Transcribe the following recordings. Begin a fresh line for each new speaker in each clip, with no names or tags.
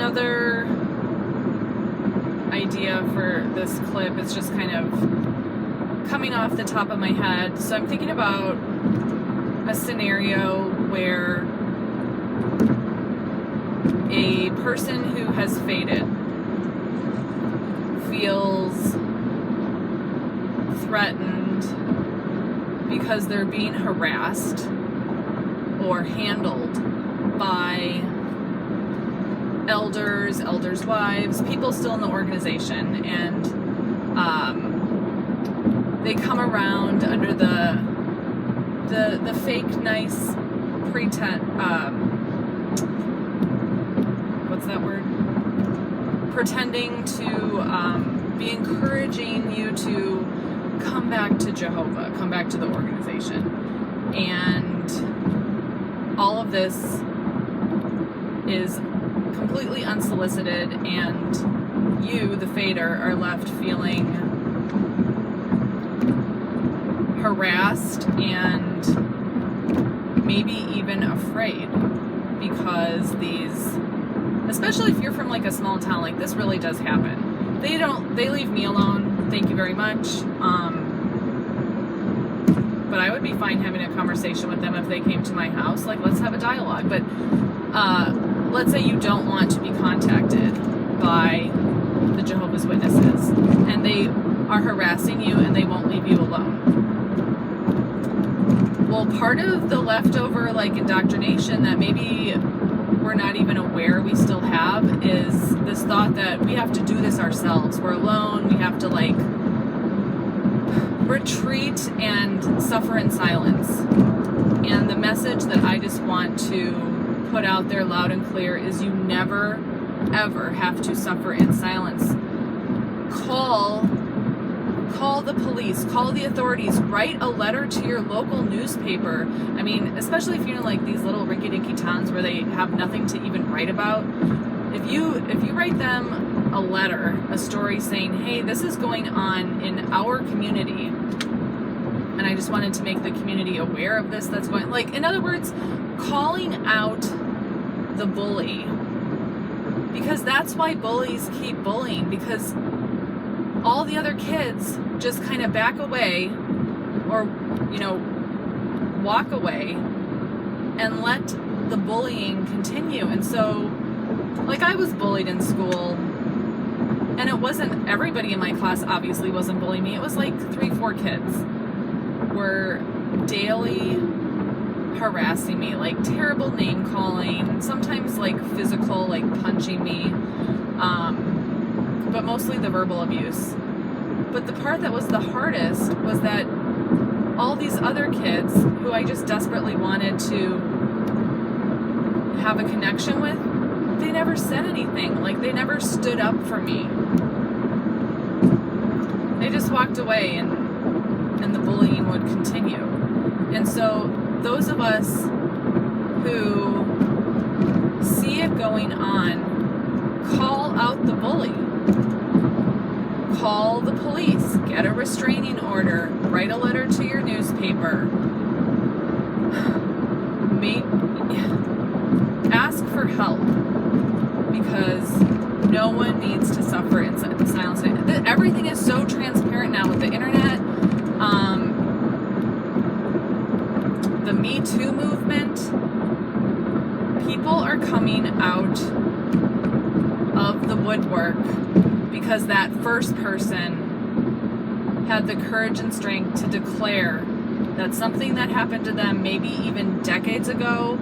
another idea for this clip is just kind of coming off the top of my head. So I'm thinking about a scenario where a person who has faded feels threatened because they're being harassed or handled by elders, wives, people still in the organization, and they come around under the fake nice pretend, what's that word? Pretending to be encouraging you to come back to Jehovah, come back to the organization. And all of this is completely unsolicited, and you, the fader, are left feeling harassed and maybe even afraid, because these, especially if you're from like a small town, like this really does happen. They leave me alone, thank you very much. But I would be fine having a conversation with them if they came to my house. Like, let's have a dialogue. But let's say you don't want to be contacted by the Jehovah's Witnesses, and they are harassing you and they won't leave you alone. Well, part of the leftover like indoctrination that maybe we're not even aware we still have is this thought that we have to do this ourselves. We're alone. We have to like retreat and suffer in silence. And the message that I just want to put out there loud and clear is you never, ever have to suffer in silence. Call the police, call the authorities, write a letter to your local newspaper. I mean, especially if you're in like these little rinky-dinky towns where they have nothing to even write about. If you write them a letter, a story saying, hey, this is going on in our community, and I just wanted to make the community aware of this that's going, like, in other words, calling out the bully, because that's why bullies keep bullying, because all the other kids just kind of back away or, walk away and let the bullying continue. And so, like, I was bullied in school, and it wasn't everybody in my class obviously wasn't bullying me. It was like 3-4 kids were daily harassing me, like terrible name calling, sometimes like physical, like punching me, but mostly the verbal abuse. But the part that was the hardest was that all these other kids who I just desperately wanted to have a connection with, they never said anything. Like, they never stood up for me. They just walked away, and the bullying would continue. And so those of us who see it going on, call out the bully. Call the police, get a restraining order, write a letter to your newspaper. Ask for help, because no one needs to suffer in silence. Everything is so transparent now with the internet. The Me Too movement, people are coming out of the woodwork because that first person had the courage and strength to declare that something that happened to them maybe even decades ago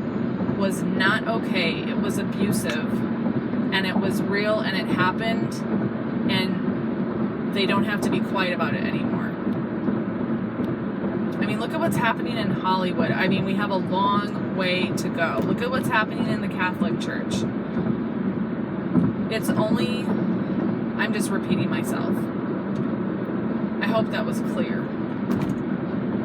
was not okay. It was abusive, and it was real, and it happened, and they don't have to be quiet about it anymore. I mean, look at what's happening in Hollywood. I mean, we have a long way to go. Look at what's happening in the Catholic Church. I'm just repeating myself. I hope that was clear.